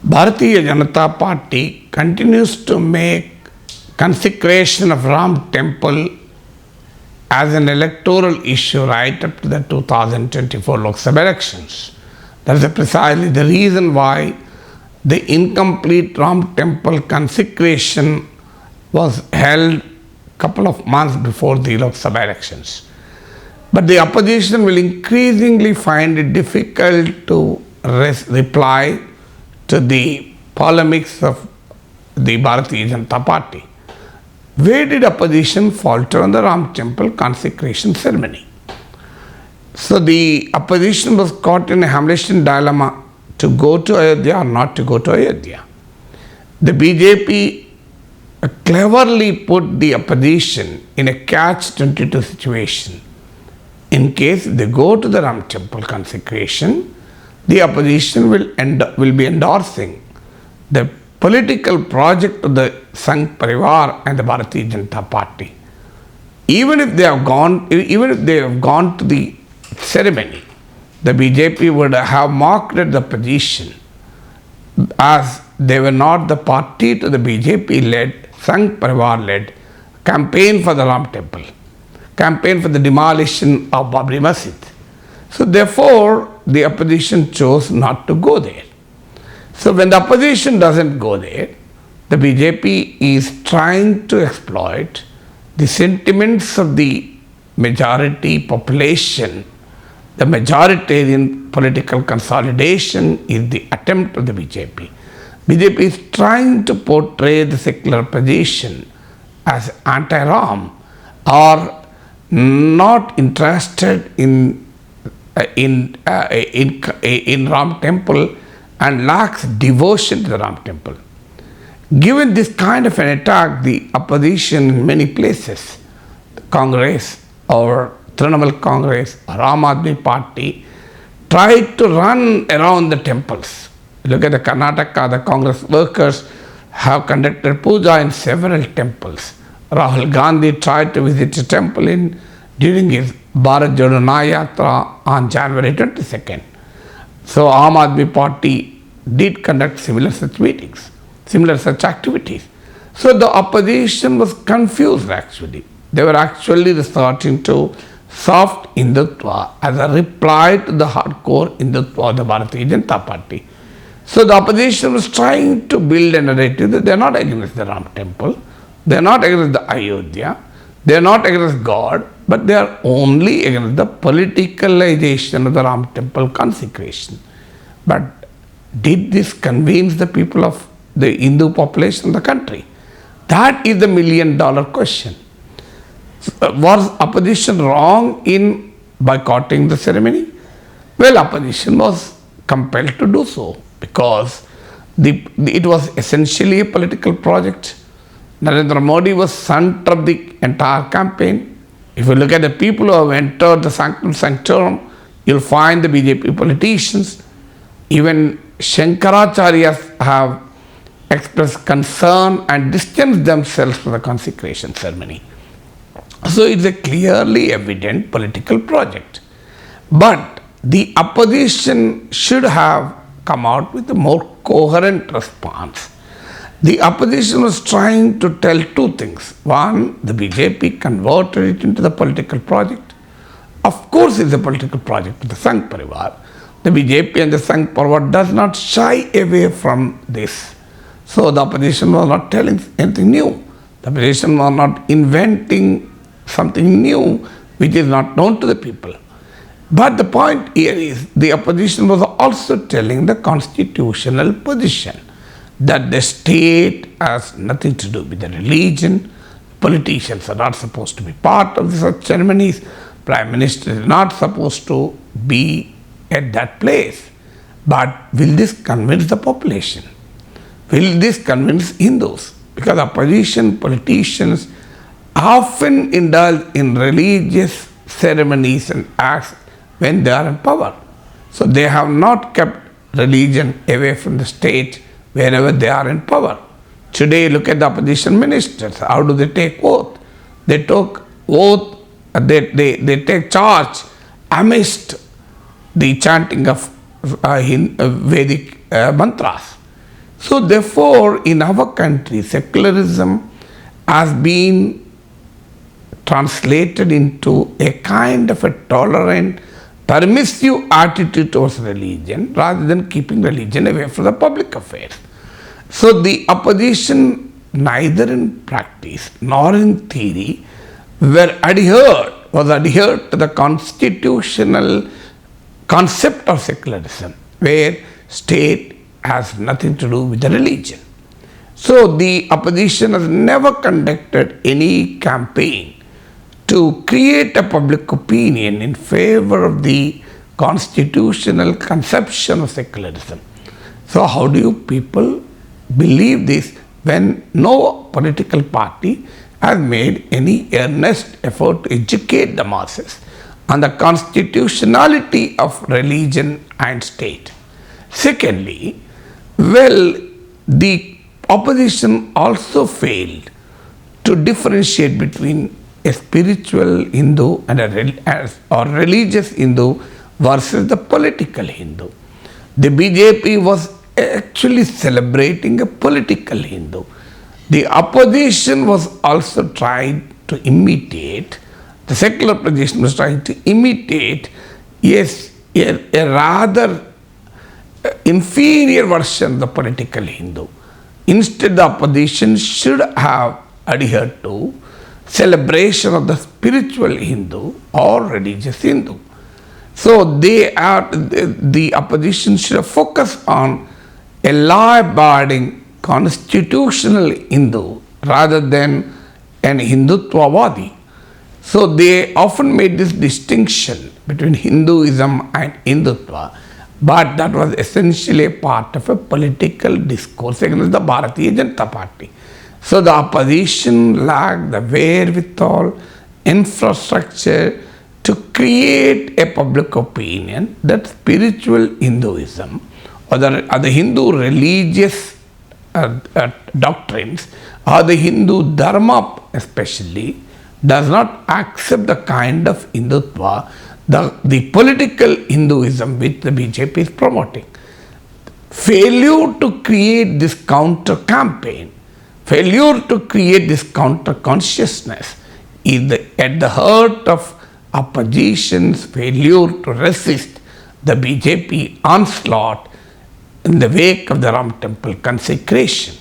Bharatiya Janata Party continues to make consecration of Ram Temple as an electoral issue right up to the 2024 Lok Sabha elections. That is precisely the reason why the incomplete Ram Temple consecration was held a couple of months before the Lok Sabha elections. But the opposition will increasingly find it difficult to reply to the polemics of the Bharatiya Janata Party. Where did opposition falter on the Ram Temple consecration ceremony? So the opposition was caught in a Hamletian dilemma to go to Ayodhya or not to go to Ayodhya. The BJP cleverly put the opposition in a catch-22 situation. In case they go to the Ram Temple consecration, the opposition will be endorsing the political project of the Sangh Parivar and the Bharatiya Janata Party. Even if they have gone to the ceremony, the BJP would have mocked at the opposition as they were not the party to the BJP-led, Sangh Parivar-led campaign for the Ram Temple, campaign for the demolition of Babri Masjid. So therefore, the opposition chose not to go there. So when the opposition doesn't go there, the BJP is trying to exploit the sentiments of the majority population. The majoritarian political consolidation is the attempt of the BJP. BJP is trying to portray the secular opposition as anti-Ram or not interested in Ram Temple and lacks devotion to the Ram Temple. Given this kind of an attack, the opposition in many places, Congress or Trinamool Congress or Aam Aadmi Party, tried to run around the temples. Look at the Karnataka, the Congress workers have conducted puja in several temples. Rahul Gandhi tried to visit a temple during his Bharat Jodo Yatra on January 22nd. So Aam Aadmi Party did conduct similar such meetings, similar such activities. So the opposition was confused actually. They were actually resorting to soft Hindutva as a reply to the hardcore Hindutva of the Bharatiya Janata Party. So the opposition was trying to build a narrative that they are not against the Ram Temple, they are not against the Ayodhya, they are not against God, but they are only against the politicalization of the Ram Temple consecration. But did this convince the people of the Hindu population of the country? That is the million-dollar question. Was opposition wrong in boycotting the ceremony? Well, opposition was compelled to do so because it was essentially a political project. Narendra Modi was center of the entire campaign. If you look at the people who have entered the sanctum sanctorum, you'll find the BJP politicians. Even Shankaracharyas have expressed concern and distanced themselves from the consecration ceremony. So it's a clearly evident political project. But the opposition should have come out with a more coherent response. The opposition was trying to tell two things. One, the BJP converted it into the political project. Of course, it's a political project of the Sangh Parivar. The BJP and the Sangh Parivar does not shy away from this. So the opposition was not telling anything new. The opposition was not inventing something new which is not known to the people. But the point here is the opposition was also telling the constitutional position that the state has nothing to do with the religion. Politicians are not supposed to be part of such ceremonies. Prime Minister is not supposed to be at that place. But will this convince the population? Will this convince Hindus? Because opposition politicians often indulge in religious ceremonies and acts when they are in power. So they have not kept religion away from the state wherever they are in power. Today, look at the opposition ministers. How do they take oath? They took oath, they take charge amidst the chanting of Vedic mantras. So therefore, in our country, secularism has been translated into a kind of a tolerant, permissive attitude towards religion rather than keeping religion away from the public affairs. So the opposition, neither in practice nor in theory, was adhered to the constitutional concept of secularism, where state has nothing to do with the religion. So the opposition has never conducted any campaign to create a public opinion in favor of the constitutional conception of secularism. So how do you people believe this when no political party has made any earnest effort to educate the masses on the constitutionality of religion and state? Secondly, the opposition also failed to differentiate between a spiritual Hindu and or religious Hindu versus the political Hindu. The BJP was actually celebrating a political Hindu. The opposition was also trying to imitate, the secular opposition was trying to imitate, yes, a rather inferior version of the political Hindu. Instead, the opposition should have adhered to celebration of the spiritual Hindu or religious Hindu. So the opposition should have focused on a law-abiding constitutional Hindu rather than an Hindutvavadi. So they often made this distinction between Hinduism and Hindutva, but that was essentially a part of a political discourse against the Bharatiya Janata Party. So the opposition lacked the wherewithal, infrastructure to create a public opinion that spiritual Hinduism or the Hindu religious doctrines or the Hindu Dharma especially does not accept the kind of Hindutva, the political Hinduism which the BJP is promoting. Failure to create this counter campaign, failure to create this counter consciousness is at the heart of opposition's failure to resist the BJP onslaught in the wake of the Ram Temple consecration.